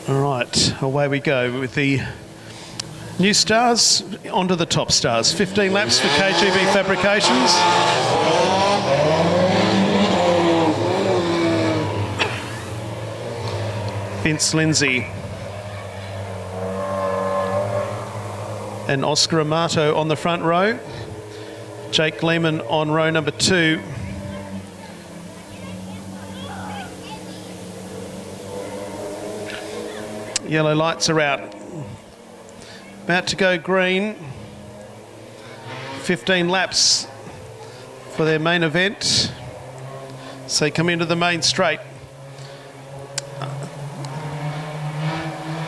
All right, away we go with the new stars onto the top stars. 15 laps for KGB Fabrications. Vince Lindsay and Oscar Amato on the front row. Jake Lehman on row number 2. Yellow lights are out. About to go green. 15 laps for their main event. So they come into the main straight.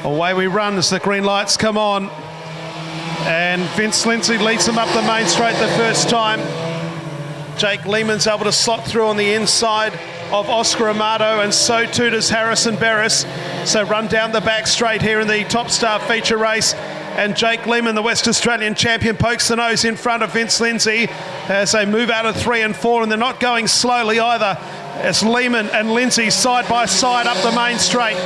Away we run as the green lights come on. And Vince Lindsay leads them up the main straight the first time. Jake Lehman's able to slot through on the inside of Oscar Amato, and so too does Harrison Barris. So run down the back straight here in the Top Star feature race. And Jake Lehman, the West Australian champion, pokes the nose in front of Vince Lindsay as they move out of 3 and 4, and they're not going slowly either. As Lehman and Lindsay side by side up the main straight.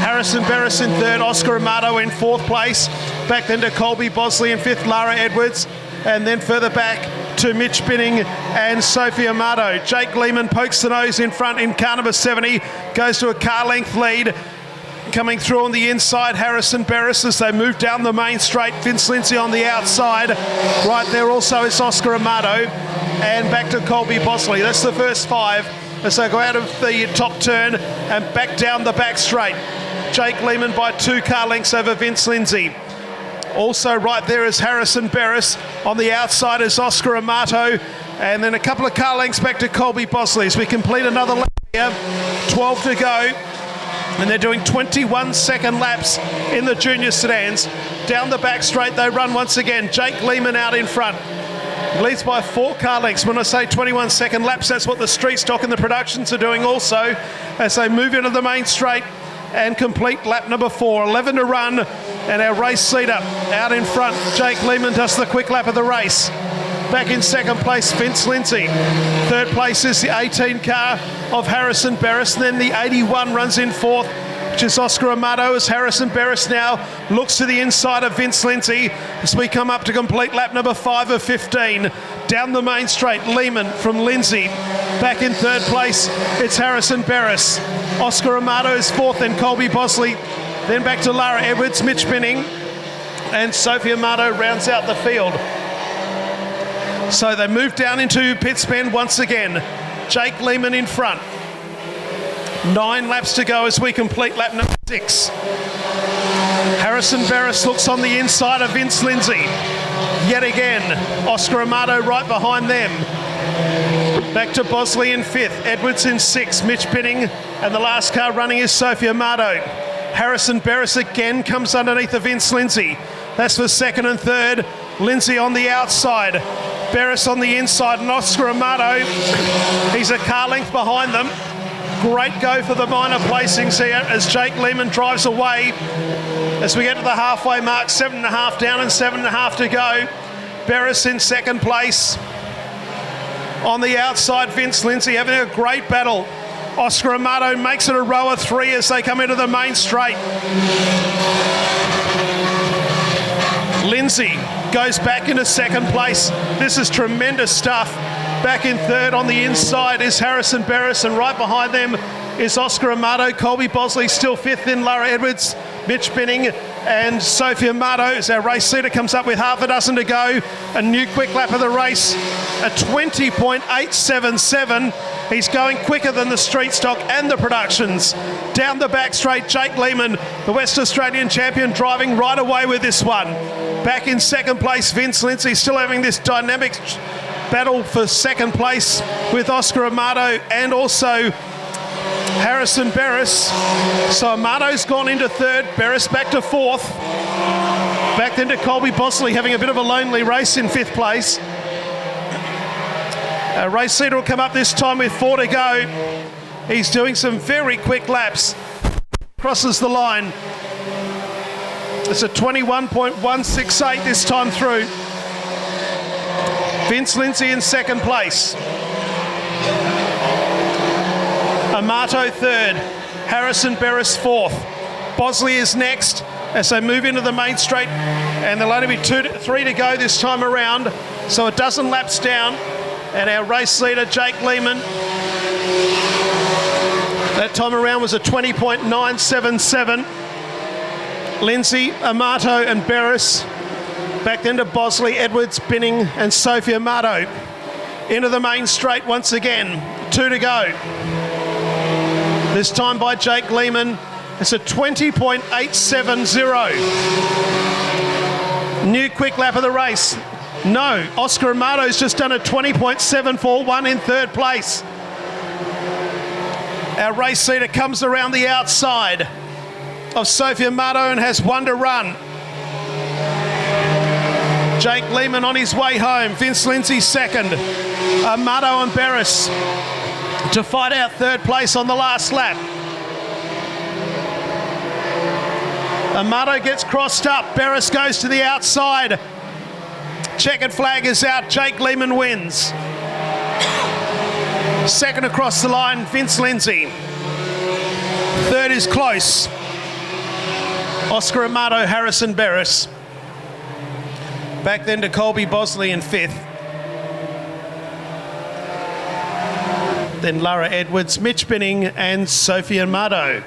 Harrison Barris in 3rd, Oscar Amato in 4th place. Back then to Colby Bosley in 5th, Lara Edwards. And then further back to Mitch Binning and Sophie Amato. Jake Lehman pokes the nose in front in car number 70, goes to a car length lead. Coming through on the inside, Harrison Barris as they move down the main straight. Vince Lindsay on the outside. Right there also is Oscar Amato. And back to Colby Bosley. That's the first 5 as they go out of the top turn and back down the back straight. Jake Lehman by 2 car lengths over Vince Lindsay. Also right there is Harrison Barris. On the outside is Oscar Amato. And then a couple of car lengths back to Colby Bosley as we complete another lap here. 12 to go. And they're doing 21-second laps in the junior sedans. Down the back straight they run once again. Jake Lehman out in front. Leads by 4 car lengths. When I say 21-second laps, that's what the street stock and the productions are doing also as they move into the main straight and complete lap number 4. 11 to run, and our race leader out in front. Jake Lehman does the quick lap of the race. Back in 2nd place, Vince Lindsay. 3rd place is the 18 car of Harrison Barris, and then the 81 runs in 4th, which is Oscar Amato, as Harrison Barris now looks to the inside of Vince Lindsay as we come up to complete lap number 5 of 15. Down the main straight, Lehman from Lindsay. Back in 3rd place, it's Harrison Barris. Oscar Amato is 4th, and Colby Bosley. Then back to Lara Edwards, Mitch Binning, and Sophie Amato rounds out the field. So they move down into pit bend once again. Jake Lehman in front. 9 laps to go as we complete lap number 6. Harrison Barris looks on the inside of Vince Lindsay. Yet again, Oscar Amato right behind them. Back to Bosley in 5th, Edwards in 6th, Mitch Binning, and the last car running is Sophie Amato. Harrison Barris again comes underneath of Vince Lindsay. That's for 2nd and 3rd. Lindsay on the outside. Barris on the inside, and Oscar Amato, he's a car length behind them. Great go for the minor placings here as Jake Lehman drives away. As we get to the halfway mark, 7.5 down and 7.5 to go. Barris in 2nd place. On the outside, Vince Lindsay having a great battle. Oscar Amato makes it a row of 3 as they come into the main straight. Lindsay goes back into 2nd place. This is tremendous stuff. Back in 3rd on the inside is Harrison Barris, and right behind them is Oscar Amato. Colby Bosley still 5th in Lara Edwards, Mitch Binning, and Sophie Amato as our race leader comes up with half a dozen to go. A new quick lap of the race, a 20.877. He's going quicker than the street stock and the productions. Down the back straight, Jake Lehman, the West Australian champion, driving right away with this one. Back in 2nd place, Vince Lindsay, still having this dynamic battle for 2nd place with Oscar Amato and also Harrison Barris. So Amato's gone into 3rd, Barris back to 4th. Back then to Colby Bosley, having a bit of a lonely race in 5th place. Race leader will come up this time with 4 to go. He's doing some very quick laps. Crosses the line. It's a 21.168 this time through. Vince Lindsay in 2nd place. Amato 3rd. Harrison Barris 4th. Bosley is next as they move into the main straight, and there'll only be 3 to go this time around, so a dozen laps down. And our race leader, Jake Lehman, that time around was a 20.977. Lindsay, Amato and Beres. Back then to Bosley, Edwards, Binning and Sophie Amato. Into the main straight once again. 2 to go. This time by Jake Lehman. It's a 20.870. New quick lap of the race. No, Oscar Amato's just done a 20.741 in third place. Our race leader comes around the outside of Sophie Amato and has 1 to run. Jake Lehman on his way home. Vince Lindsay second. Amato and Beres to fight out third place on the last lap. Amato gets crossed up. Beres goes to the outside. Checkered flag is out. Jake Lehman wins. Second across the line, Vince Lindsay. Third is close. Oscar Amato, Harrison Beres. Back then to Colby Bosley in fifth. Then Lara Edwards, Mitch Binning and Sophie Amato.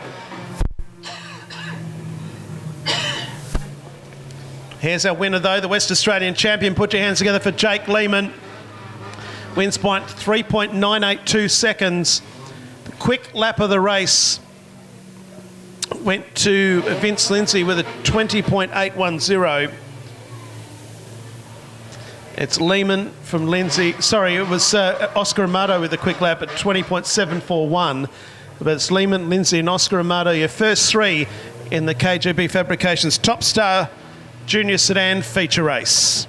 Here's our winner though, the West Australian champion. Put your hands together for Jake Lehman. Wins by 3.982 seconds. The quick lap of the race went to Vince Lindsay with a 20.810. It's Lehman from Lindsay. Sorry, it was Oscar Amato with a quick lap at 20.741. But it's Lehman, Lindsay and Oscar Amato, your first 3 in the KGB Fabrications Top Star Junior Sedan feature race.